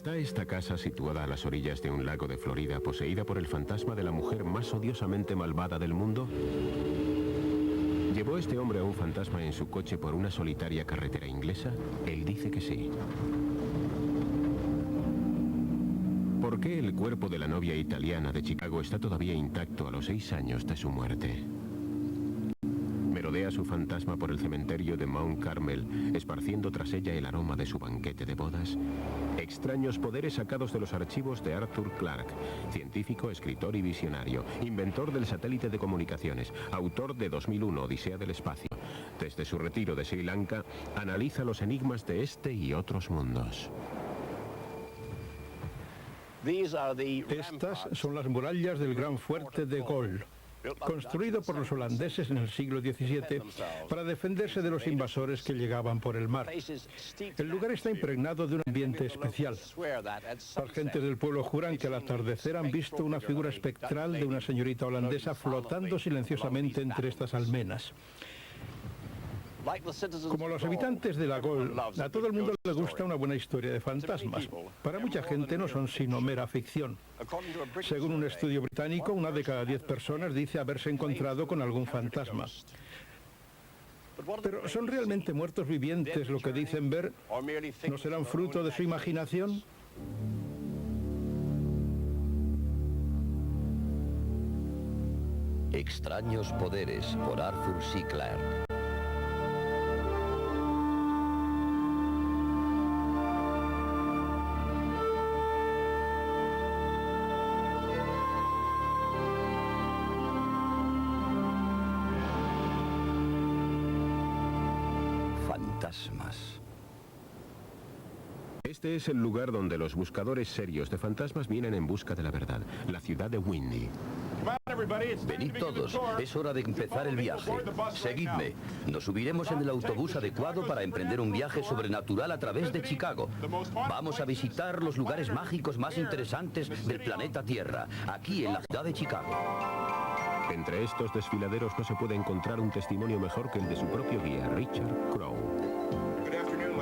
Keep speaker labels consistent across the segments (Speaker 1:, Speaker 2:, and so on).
Speaker 1: ¿Está esta casa situada a las orillas de un lago de Florida poseída por el fantasma de la mujer más odiosamente malvada del mundo? ¿Llevó este hombre a un fantasma en su coche por una solitaria carretera inglesa? Él dice que sí. ¿Por qué el cuerpo de la novia italiana de Chicago está todavía intacto a los 6 años de su muerte? Merodea su fantasma por el cementerio de Mount Carmel, esparciendo tras ella el aroma de su banquete de bodas. Extraños poderes sacados de los archivos de Arthur Clarke, científico, escritor y visionario, inventor del satélite de comunicaciones, autor de 2001, Odisea del Espacio. Desde su retiro de Sri Lanka, analiza los enigmas de este y otros mundos.
Speaker 2: Estas son las murallas del Gran Fuerte de Gol, construido por los holandeses en el siglo XVII para defenderse de los invasores que llegaban por el mar. El lugar está impregnado de un ambiente especial. Las gentes del pueblo juran que al atardecer han visto una figura espectral de una señorita holandesa flotando silenciosamente entre estas almenas. Como a los habitantes de la Gol, a todo el mundo le gusta una buena historia de fantasmas. Para mucha gente no son sino mera ficción. Según un estudio británico, 1 de cada 10 personas dice haberse encontrado con algún fantasma. Pero ¿son realmente muertos vivientes lo que dicen ver? ¿No serán fruto de su imaginación?
Speaker 3: Extraños poderes, por Arthur C. Clarke. Fantasmas.
Speaker 1: Este es el lugar donde los buscadores serios de fantasmas vienen en busca de la verdad, la ciudad de Windy.
Speaker 3: Venid todos, es hora de empezar el viaje. Seguidme. Nos subiremos en el autobús adecuado para emprender un viaje sobrenatural a través de Chicago. Vamos a visitar los lugares mágicos más interesantes del planeta Tierra, aquí en la ciudad de Chicago.
Speaker 1: Entre estos desfiladeros no se puede encontrar un testimonio mejor que el de su propio guía, Richard Crowe.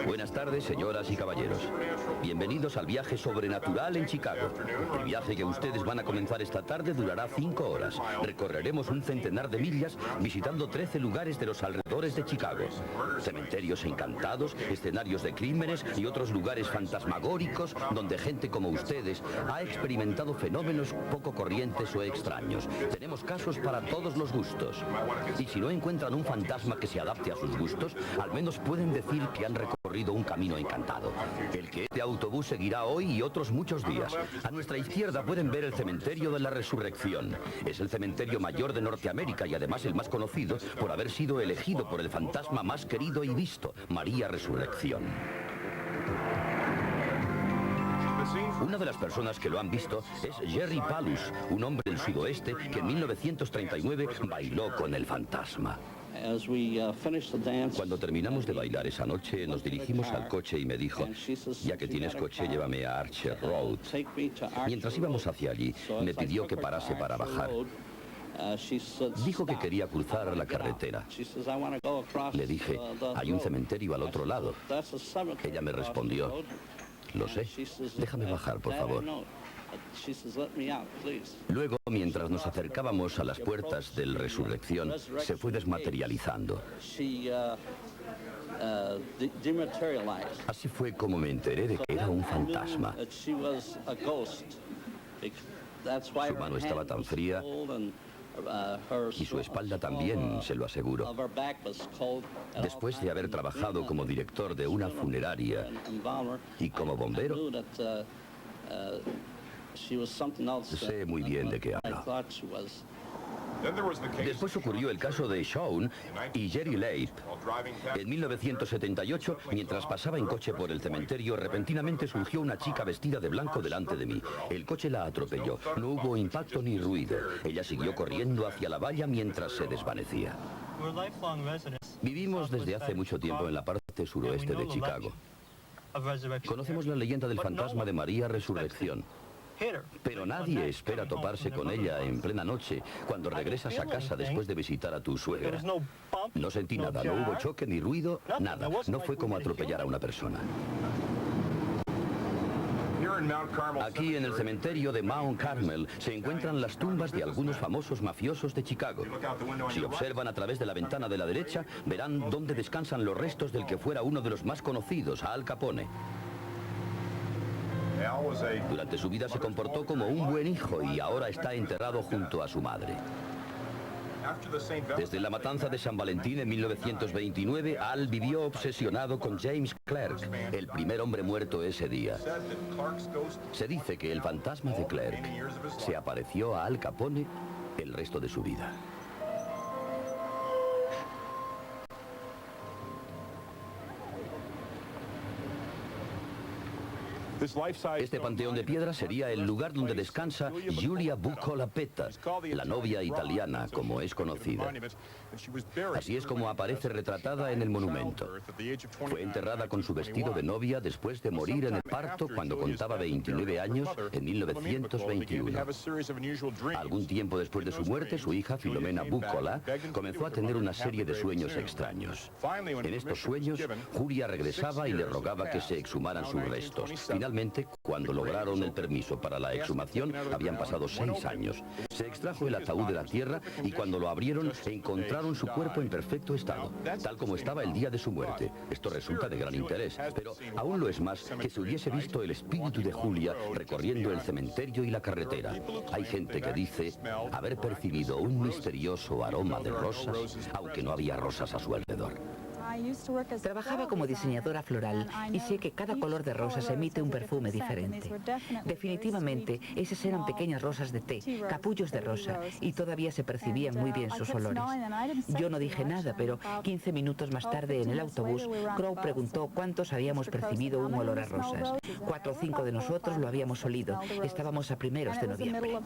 Speaker 3: Buenas tardes, señoras y caballeros. Bienvenidos al viaje sobrenatural en Chicago. El viaje que ustedes van a comenzar esta tarde durará 5 horas. Recorreremos un centenar de millas visitando 13 lugares de los alrededores de Chicago. Cementerios encantados, escenarios de crímenes y otros lugares fantasmagóricos donde gente como ustedes ha experimentado fenómenos poco corrientes o extraños. Tenemos casos para todos los gustos. Y si no encuentran un fantasma que se adapte a sus gustos, al menos pueden decir que han recorrido un camino encantado. El que este autobús seguirá hoy y otros muchos días. A nuestra izquierda pueden ver el cementerio de la Resurrección. Es el cementerio mayor de Norteamérica y además el más conocido por haber sido elegido por el fantasma más querido y visto, María Resurrección. Una de las personas que lo han visto es Jerry Palus, un hombre del sudoeste que en 1939 bailó con el fantasma. Cuando terminamos de bailar esa noche, nos dirigimos al coche y me dijo, ya que tienes coche, llévame a Archer Road. Mientras íbamos hacia allí, me pidió que parase para bajar. Dijo que quería cruzar la carretera. Le dije, hay un cementerio al otro lado. Ella me respondió, lo sé, déjame bajar, por favor. Luego, mientras nos acercábamos a las puertas del Resurrección, se fue desmaterializando. Así fue como me enteré de que era un fantasma. Su mano estaba tan fría y su espalda también, se lo aseguro. Después de haber trabajado como director de una funeraria y como bombero, sé muy bien de qué hablo. Después ocurrió el caso de Shaun y Jerry Leip. En 1978, mientras pasaba en coche por el cementerio, repentinamente surgió una chica vestida de blanco delante de mí. El coche la atropelló. No hubo impacto ni ruido. Ella siguió corriendo hacia la valla mientras se desvanecía. Vivimos desde hace mucho tiempo en la parte suroeste de Chicago. Conocemos la leyenda del fantasma de María Resurrección. Pero nadie espera toparse con ella en plena noche cuando regresas a casa después de visitar a tu suegra. No sentí nada, no hubo choque ni ruido, nada. No fue como atropellar a una persona. Aquí en el cementerio de Mount Carmel se encuentran las tumbas de algunos famosos mafiosos de Chicago. Si observan a través de la ventana de la derecha, verán dónde descansan los restos del que fuera uno de los más conocidos, Al Capone. Durante su vida se comportó como un buen hijo y ahora está enterrado junto a su madre. Desde la matanza de San Valentín en 1929, Al vivió obsesionado con James Clark, el primer hombre muerto ese día. Se dice que el fantasma de Clark se apareció a Al Capone el resto de su vida. Este panteón de piedra sería el lugar donde descansa Giulia Buccola Petta, la novia italiana, como es conocida. Así es como aparece retratada en el monumento. Fue enterrada con su vestido de novia después de morir en el parto cuando contaba 29 años en 1921. Algún tiempo después de su muerte, su hija Filomena Buccola comenzó a tener una serie de sueños extraños. En estos sueños, Julia regresaba y le rogaba que se exhumaran sus restos. Finalmente, cuando lograron el permiso para la exhumación, habían pasado 6 años. Se extrajo el ataúd de la tierra y cuando lo abrieron, encontraron su cuerpo en perfecto estado, tal como estaba el día de su muerte. Esto resulta de gran interés, pero aún lo es más que se hubiese visto el espíritu de Julia recorriendo el cementerio y la carretera. Hay gente que dice haber percibido un misterioso aroma de rosas, aunque no había rosas a su alrededor.
Speaker 4: Trabajaba como diseñadora floral y sé que cada color de rosas emite un perfume diferente. Definitivamente, esas eran pequeñas rosas de té, capullos de rosa, y todavía se percibían muy bien sus olores. Yo no dije nada, pero 15 minutos más tarde en el autobús, Crow preguntó cuántos habíamos percibido un olor a rosas. 4 o 5 de nosotros lo habíamos olido. Estábamos a primeros de noviembre.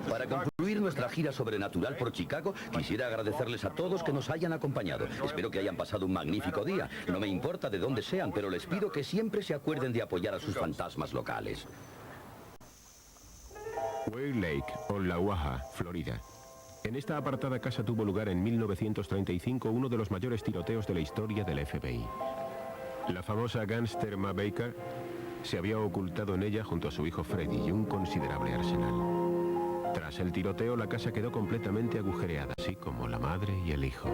Speaker 3: Para concluir nuestra gira sobrenatural por Chicago, quisiera agradecerles a todos que nos hayan acompañado. Espero que hayan pasado un magnífico día. No me importa de dónde sean, pero les pido que siempre se acuerden de apoyar a sus fantasmas locales.
Speaker 1: Whale Lake, Oklahoma, Florida. En esta apartada casa tuvo lugar en 1935 uno de los mayores tiroteos de la historia del FBI. La famosa gángster Ma Baker se había ocultado en ella junto a su hijo Freddy y un considerable arsenal. Tras el tiroteo, la casa quedó completamente agujereada, así como la madre y el hijo.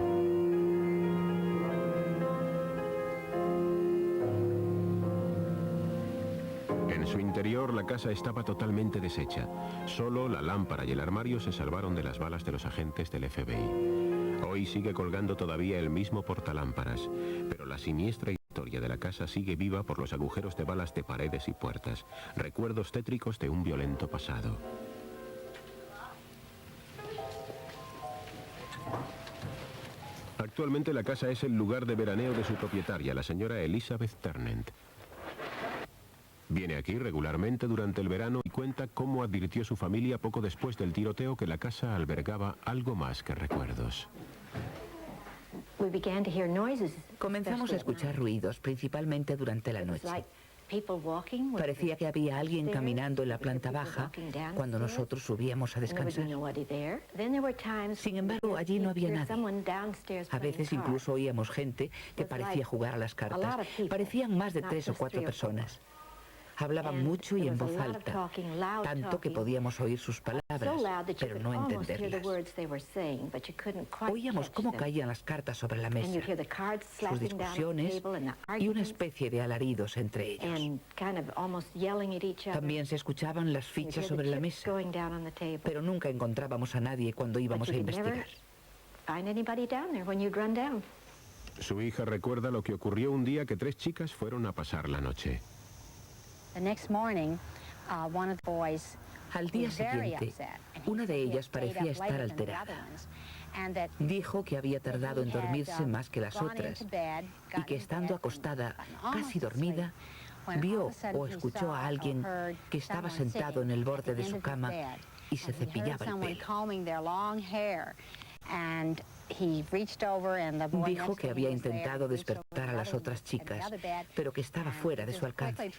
Speaker 1: En su interior, la casa estaba totalmente deshecha. Solo la lámpara y el armario se salvaron de las balas de los agentes del FBI. Hoy sigue colgando todavía el mismo portalámparas, pero la siniestra historia de la casa sigue viva por los agujeros de balas de paredes y puertas, recuerdos tétricos de un violento pasado. Actualmente la casa es el lugar de veraneo de su propietaria, la señora Elizabeth Ternent. Viene aquí regularmente durante el verano y cuenta cómo advirtió su familia poco después del tiroteo que la casa albergaba algo más que recuerdos.
Speaker 4: Comenzamos a escuchar ruidos, principalmente durante la noche. Parecía que había alguien caminando en la planta baja cuando nosotros subíamos a descansar. Sin embargo, allí no había nadie. A veces incluso oíamos gente que parecía jugar a las cartas. Parecían más de 3 o 4 personas. Hablaban mucho y en voz alta, tanto que podíamos oír sus palabras, pero no entenderlas. Oíamos cómo caían las cartas sobre la mesa, sus discusiones y una especie de alaridos entre ellos. También se escuchaban las fichas sobre la mesa, pero nunca encontrábamos a nadie cuando íbamos a investigar.
Speaker 1: Su hija recuerda lo que ocurrió un día que 3 chicas fueron a pasar la noche.
Speaker 4: Al día siguiente, una de ellas parecía estar alterada. Dijo que había tardado en dormirse más que las otras y que estando acostada, casi dormida, vio o escuchó a alguien que estaba sentado en el borde de su cama y se cepillaba el pelo. Dijo que había intentado despertar a las otras chicas, pero que estaba fuera de su alcance.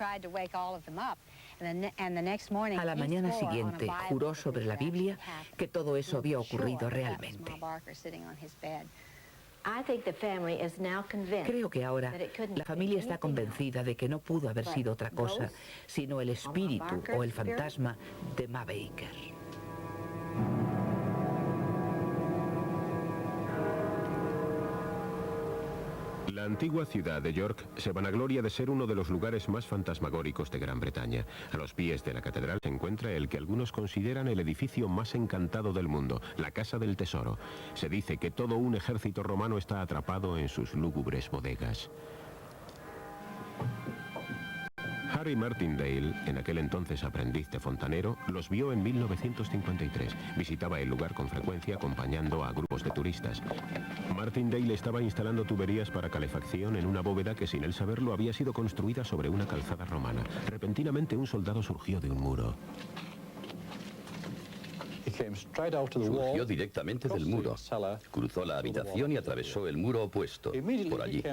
Speaker 4: A la mañana siguiente, juró sobre la Biblia que todo eso había ocurrido realmente. Creo que ahora la familia está convencida de que no pudo haber sido otra cosa, sino el espíritu o el fantasma de Ma Baker.
Speaker 1: La antigua ciudad de York se vanagloria de ser uno de los lugares más fantasmagóricos de Gran Bretaña. A los pies de la catedral se encuentra el que algunos consideran el edificio más encantado del mundo, la Casa del Tesoro. Se dice que todo un ejército romano está atrapado en sus lúgubres bodegas. Harry Martindale, en aquel entonces aprendiz de fontanero, los vio en 1953. Visitaba el lugar con frecuencia acompañando a grupos de turistas. Martindale estaba instalando tuberías para calefacción en una bóveda que, sin él saberlo, había sido construida sobre una calzada romana. Repentinamente un soldado surgió de un muro.
Speaker 3: Surgió directamente del muro, cruzó la habitación y atravesó el muro opuesto, por allí.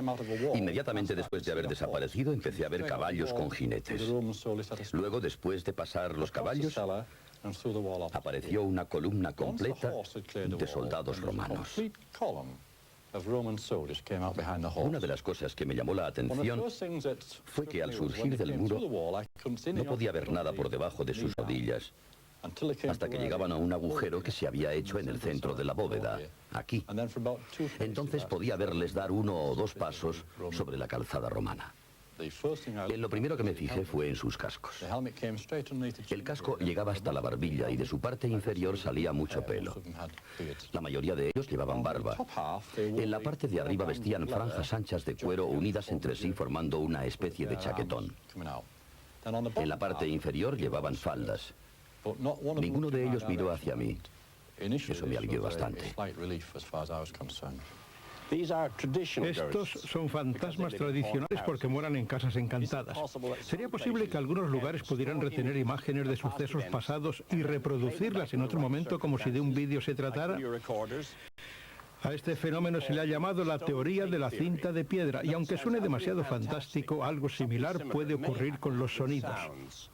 Speaker 3: Inmediatamente después de haber desaparecido, empecé a ver caballos con jinetes. Luego, después de pasar los caballos, apareció una columna completa de soldados romanos. Una de las cosas que me llamó la atención fue que al surgir del muro no podía ver nada por debajo de sus rodillas, hasta que llegaban a un agujero que se había hecho en el centro de la bóveda, aquí. Entonces podía verles dar 1 o 2 pasos sobre la calzada romana. En lo primero que me fijé fue en sus cascos. El casco llegaba hasta la barbilla y de su parte inferior salía mucho pelo. La mayoría de ellos llevaban barba. En la parte de arriba vestían franjas anchas de cuero unidas entre sí formando una especie de chaquetón. En la parte inferior llevaban faldas. Ninguno de ellos miró hacia mí. Eso me alivió bastante.
Speaker 2: Estos son fantasmas tradicionales porque moran en casas encantadas. ¿Sería posible que algunos lugares pudieran retener imágenes de sucesos pasados y reproducirlas en otro momento como si de un vídeo se tratara? A este fenómeno se le ha llamado la teoría de la cinta de piedra, y aunque suene demasiado fantástico, algo similar puede ocurrir con los sonidos.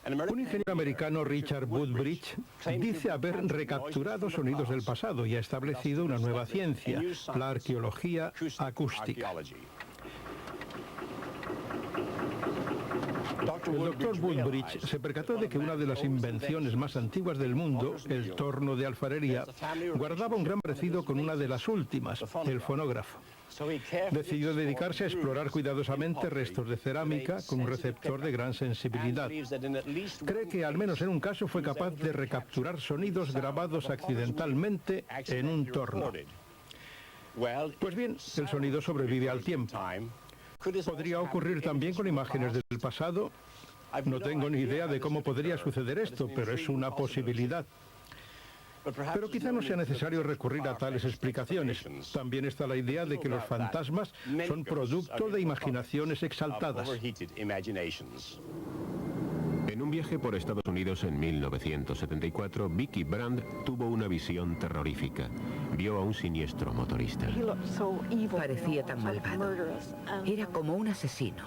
Speaker 2: Un ingeniero americano, Richard Woodbridge, dice haber recapturado sonidos del pasado y ha establecido una nueva ciencia, la arqueología acústica. El doctor Woodbridge se percató de que una de las invenciones más antiguas del mundo, el torno de alfarería, guardaba un gran parecido con una de las últimas, el fonógrafo. Decidió dedicarse a explorar cuidadosamente restos de cerámica con un receptor de gran sensibilidad. Cree que al menos en un caso fue capaz de recapturar sonidos grabados accidentalmente en un torno. Pues bien, el sonido sobrevive al tiempo. ¿Podría ocurrir también con imágenes del pasado? No tengo ni idea de cómo podría suceder esto, pero es una posibilidad. Pero quizá no sea necesario recurrir a tales explicaciones. También está la idea de que los fantasmas son producto de imaginaciones exaltadas.
Speaker 1: En un viaje por Estados Unidos en 1974, Vicky Brand tuvo una visión terrorífica. Vio a un siniestro motorista.
Speaker 4: Parecía tan malvado. Era como un asesino.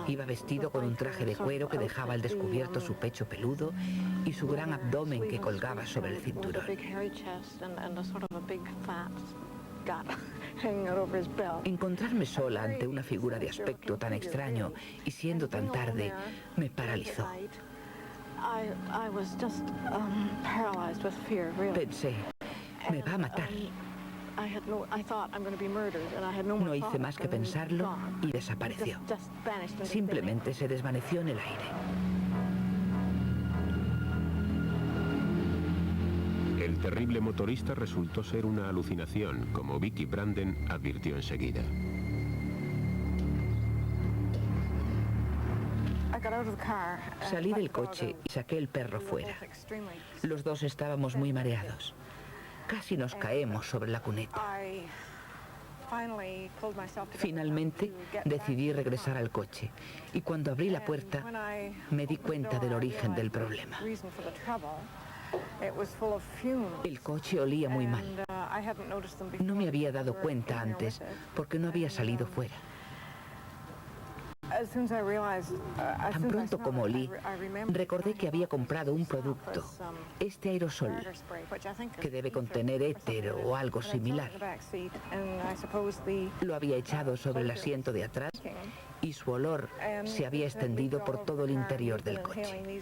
Speaker 4: Iba vestido con un traje de cuero que dejaba al descubierto su pecho peludo y su gran abdomen que colgaba sobre el cinturón. Encontrarme sola ante una figura de aspecto tan extraño y siendo tan tarde me paralizó. Pensé, me va a matar. No hice más que pensarlo y desapareció. Simplemente se desvaneció en el aire.
Speaker 1: El terrible motorista resultó ser una alucinación, como Vicky Branden advirtió enseguida.
Speaker 4: Salí del coche y saqué el perro fuera. Los dos estábamos muy mareados. Casi nos caemos sobre la cuneta. Finalmente decidí regresar al coche y cuando abrí la puerta me di cuenta del origen del problema. El coche olía muy mal. No me había dado cuenta antes porque no había salido fuera. Tan pronto como olí, recordé que había comprado un producto, este aerosol, que debe contener éter o algo similar. Lo había echado sobre el asiento de atrás y su olor se había extendido por todo el interior del coche.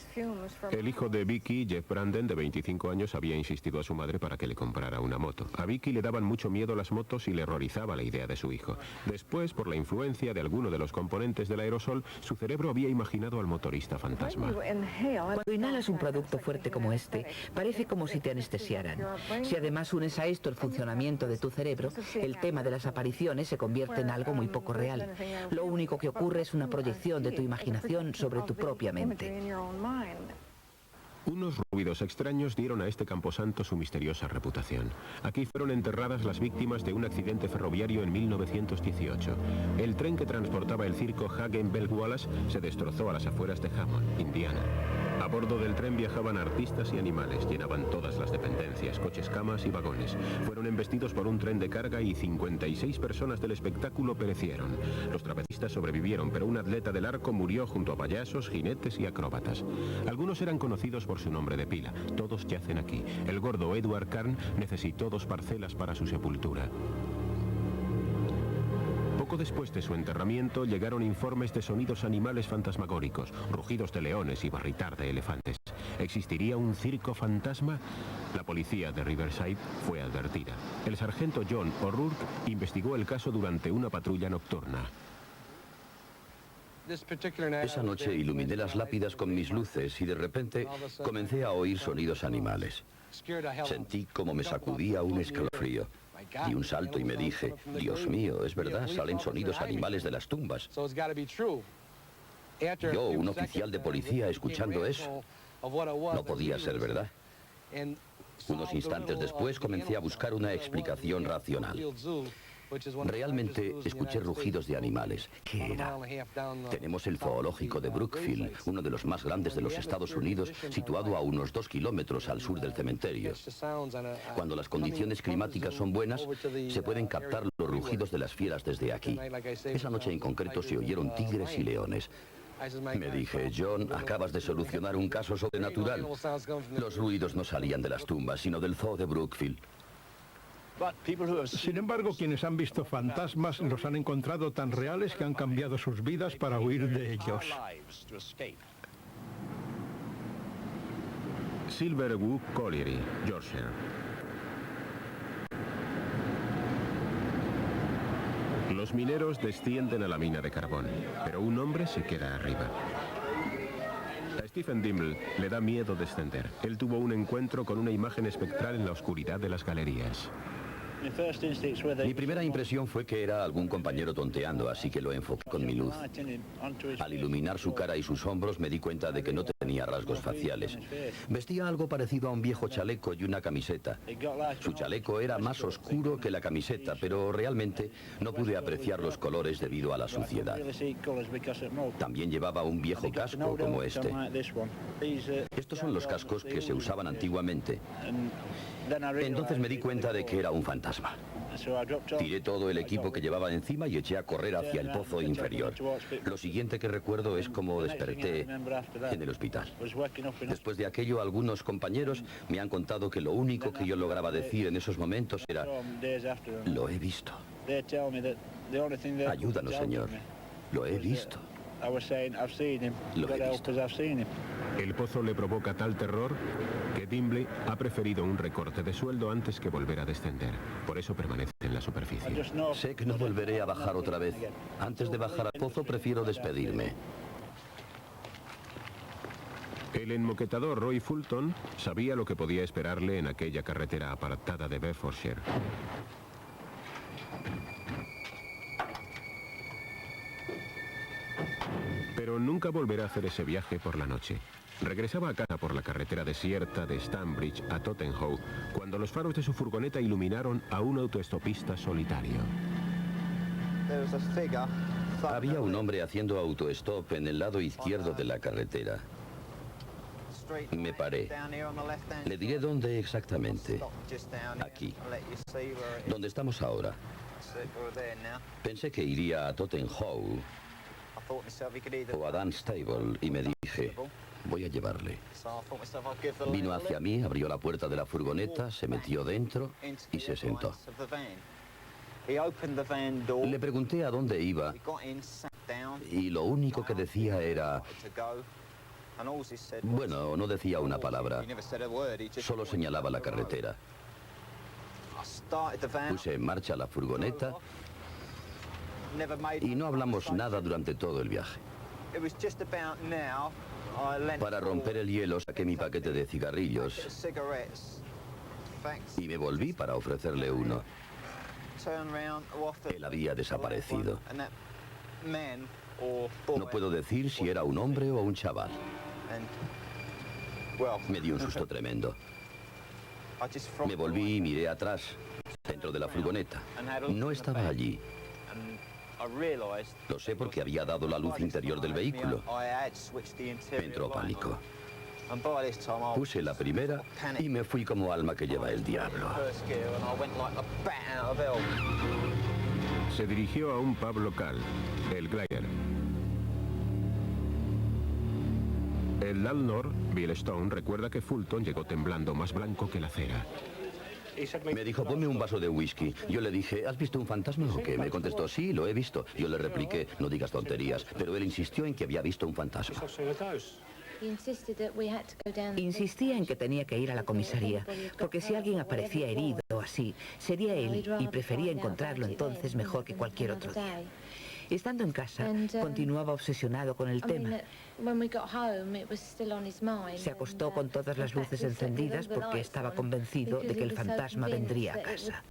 Speaker 1: El hijo de Vicky, Jeff Branden, de 25 años, había insistido a su madre para que le comprara una moto. A Vicky le daban mucho miedo las motos y le horrorizaba la idea de su hijo. Después, por la influencia de alguno de los componentes del aerosol, su cerebro había imaginado al motorista fantasma.
Speaker 4: Cuando inhalas un producto fuerte como este, parece como si te anestesiaran. Si además unes a esto el funcionamiento de tu cerebro, el tema de las apariciones se convierte en algo muy poco real. Lo único que ocurre es una proyección de tu imaginación sobre tu propia mente.
Speaker 1: Unos ruidos extraños dieron a este camposanto su misteriosa reputación. Aquí fueron enterradas las víctimas de un accidente ferroviario en 1918. El tren que transportaba el circo Hagen-Bell-Wallace se destrozó a las afueras de Hammond, Indiana. A bordo del tren viajaban artistas y animales, llenaban todas las dependencias, coches, camas y vagones. Fueron embestidos por un tren de carga y 56 personas del espectáculo perecieron. Los trapecistas sobrevivieron, pero un atleta del arco murió junto a payasos, jinetes y acróbatas. Algunos eran conocidos por su nombre de pila. Todos yacen aquí. El gordo Edward Carn necesitó 2 parcelas para su sepultura. Poco después de su enterramiento llegaron informes de sonidos animales fantasmagóricos, rugidos de leones y barritar de elefantes. ¿Existiría un circo fantasma? La policía de Riverside fue advertida. El sargento John O'Rourke investigó el caso durante una patrulla nocturna.
Speaker 3: Esa noche iluminé las lápidas con mis luces y de repente comencé a oír sonidos animales. Sentí como me sacudía un escalofrío. Di un salto y me dije, Dios mío, es verdad, salen sonidos animales de las tumbas. Yo, un oficial de policía, escuchando eso, no podía ser verdad. Unos instantes después comencé a buscar una explicación racional. Realmente escuché rugidos de animales. ¿Qué era? Tenemos el zoológico de Brookfield, uno de los más grandes de los Estados Unidos, situado a unos 2 kilómetros al sur del cementerio. Cuando las condiciones climáticas son buenas, se pueden captar los rugidos de las fieras desde aquí. Esa noche en concreto se oyeron tigres y leones. Me dije, John, acabas de solucionar un caso sobrenatural. Los ruidos no salían de las tumbas, sino del zoo de Brookfield.
Speaker 2: Sin embargo, quienes han visto fantasmas los han encontrado tan reales que han cambiado sus vidas para huir de ellos.
Speaker 1: Silverwood Colliery, Yorkshire. Los mineros descienden a la mina de carbón, pero un hombre se queda arriba. A Stephen Dimble le da miedo descender. Él tuvo un encuentro con una imagen espectral en la oscuridad de las galerías.
Speaker 3: Mi primera impresión fue que era algún compañero tonteando, así que lo enfoqué con mi luz. Al iluminar su cara y sus hombros me di cuenta de que no tenía rasgos faciales. Vestía algo parecido a un viejo chaleco y una camiseta. Su chaleco era más oscuro que la camiseta, pero realmente no pude apreciar los colores debido a la suciedad. También llevaba un viejo casco como este. Estos son los cascos que se usaban antiguamente. Entonces me di cuenta de que era un fantasma. Tiré todo el equipo que llevaba encima y eché a correr hacia el pozo inferior. Lo siguiente que recuerdo es cómo desperté en el hospital. Después de aquello, algunos compañeros me han contado que lo único que yo lograba decir en esos momentos era: lo he visto. Ayúdanos, Señor. Lo he visto. Lo he visto.
Speaker 1: El pozo le provoca tal terror que Dimble ha preferido un recorte de sueldo antes que volver a descender. Por eso permanece en la superficie.
Speaker 3: Sé que no volveré a bajar otra vez. Antes de bajar al pozo prefiero despedirme.
Speaker 1: El enmoquetador Roy Fulton sabía lo que podía esperarle en aquella carretera apartada de Bedfordshire. Pero nunca volverá a hacer ese viaje por la noche. Regresaba a casa por la carretera desierta de Stanbridge a Tottenham cuando los faros de su furgoneta iluminaron a un autoestopista solitario.
Speaker 3: Había un hombre haciendo autostop en el lado izquierdo de la carretera. Me paré. Le diré dónde exactamente. Aquí. Donde estamos ahora. Pensé que iría a Tottenham o a Dan Stable y me dije, voy a llevarle. Vino hacia mí, abrió la puerta de la furgoneta, se metió dentro y se sentó. Le pregunté a dónde iba y lo único que decía era... Bueno, no decía una palabra, solo señalaba la carretera. Puse en marcha la furgoneta y no hablamos nada durante todo el viaje. Para romper el hielo saqué mi paquete de cigarrillos y me volví para ofrecerle uno. Él había desaparecido. No puedo decir si era un hombre o un chaval. Me dio un susto tremendo. Me volví y miré atrás, dentro de la furgoneta. No estaba allí. Lo sé porque había dado la luz interior del vehículo. Me entró pánico. Puse la primera y me fui como alma que lleva el diablo.
Speaker 1: Se dirigió a un pub local, el Glider. El landlord, Bill Stone, recuerda que Fulton llegó temblando más blanco que la cera.
Speaker 3: Me dijo, ponme un vaso de whisky. Yo le dije, ¿has visto un fantasma o qué? Me contestó, sí, lo he visto. Yo le repliqué, no digas tonterías, pero él insistió en que había visto un fantasma.
Speaker 4: Insistía en que tenía que ir a la comisaría, porque si alguien aparecía herido o así, sería él y prefería encontrarlo entonces mejor que cualquier otro día. Estando en casa, continuaba obsesionado con el tema. Se acostó con todas las luces encendidas porque estaba convencido de que el fantasma vendría a casa.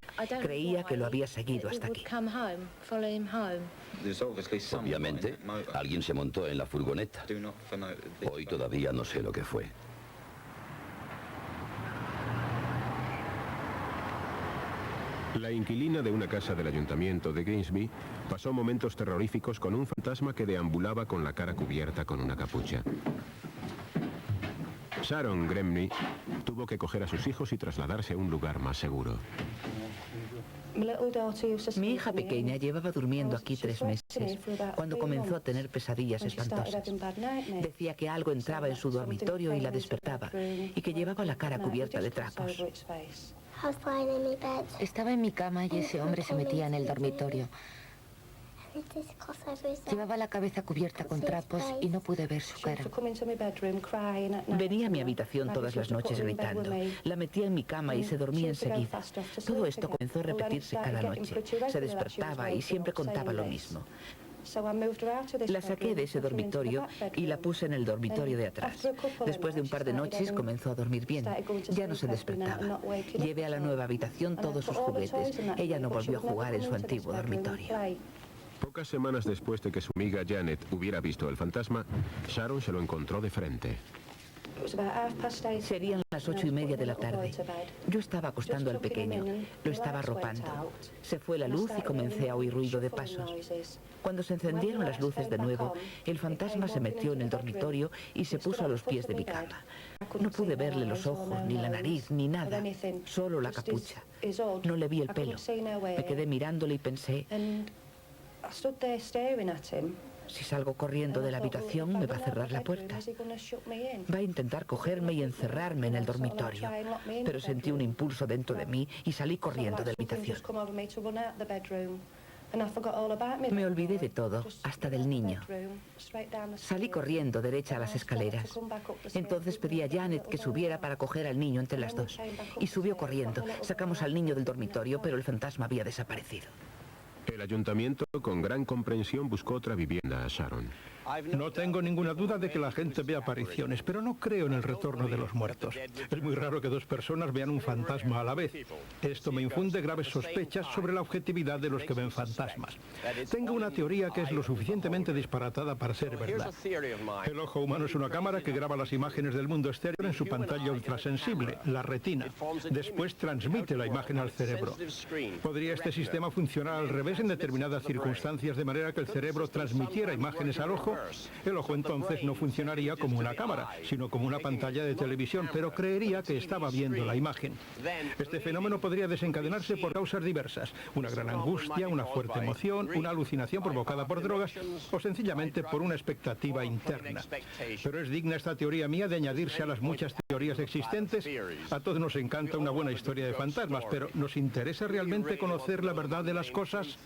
Speaker 4: Creía que lo había seguido hasta aquí.
Speaker 3: Obviamente, alguien se montó en la furgoneta. Hoy todavía no sé lo que fue.
Speaker 1: La inquilina de una casa del ayuntamiento de Grimsby pasó momentos terroríficos con un fantasma que deambulaba con la cara cubierta con una capucha. Sharon Gremney tuvo que coger a sus hijos y trasladarse a un lugar más seguro.
Speaker 4: Mi hija pequeña llevaba durmiendo aquí 3 meses, cuando comenzó a tener pesadillas espantosas. Decía que algo entraba en su dormitorio y la despertaba, y que llevaba la cara cubierta de trapos.
Speaker 5: Estaba en mi cama y ese hombre se metía en el dormitorio. Llevaba la cabeza cubierta con trapos y no pude ver su cara.
Speaker 4: Venía a mi habitación todas las noches gritando. La metía en mi cama y se dormía enseguida. Todo esto comenzó a repetirse cada noche. Se despertaba y siempre contaba lo mismo. La saqué de ese dormitorio y la puse en el dormitorio de atrás. Después de un par de noches comenzó a dormir bien. Ya no se despertaba. Llevé a la nueva habitación todos sus juguetes. Ella no volvió a jugar en su antiguo dormitorio.
Speaker 1: Pocas semanas después de que su amiga Janet hubiera visto el fantasma, Sharon se lo encontró de frente.
Speaker 4: Serían las 8:30 de la tarde. Yo estaba acostando al pequeño, lo estaba arropando. Se fue la luz y comencé a oír ruido de pasos. Cuando se encendieron las luces de nuevo, el fantasma se metió en el dormitorio y se puso a los pies de mi cama. No pude verle los ojos, ni la nariz, ni nada, solo la capucha. No le vi el pelo. Me quedé mirándole y pensé, si salgo corriendo de la habitación, me va a cerrar la puerta. Va a intentar cogerme y encerrarme en el dormitorio. Pero sentí un impulso dentro de mí y salí corriendo de la habitación. Me olvidé de todo, hasta del niño. Salí corriendo derecha a las escaleras. Entonces pedí a Janet que subiera para coger al niño entre las dos. Y subió corriendo. Sacamos al niño del dormitorio, pero el fantasma había desaparecido.
Speaker 1: El ayuntamiento, con gran comprensión, buscó otra vivienda a Sharon.
Speaker 2: No tengo ninguna duda de que la gente ve apariciones, pero no creo en el retorno de los muertos. Es muy raro que 2 personas vean un fantasma a la vez. Esto me infunde graves sospechas sobre la objetividad de los que ven fantasmas. Tengo una teoría que es lo suficientemente disparatada para ser verdad. El ojo humano es una cámara que graba las imágenes del mundo exterior en su pantalla ultrasensible, la retina. Después transmite la imagen al cerebro. ¿Podría este sistema funcionar al revés en determinadas circunstancias de manera que el cerebro transmitiera imágenes al ojo El ojo entonces no funcionaría como una cámara, sino como una pantalla de televisión, pero creería que estaba viendo la imagen. Este fenómeno podría desencadenarse por causas diversas: una gran angustia, una fuerte emoción, una alucinación provocada por drogas o sencillamente por una expectativa interna. Pero ¿es digna esta teoría mía de añadirse a las muchas teorías existentes? A todos nos encanta una buena historia de fantasmas, pero ¿nos interesa realmente conocer la verdad de las cosas?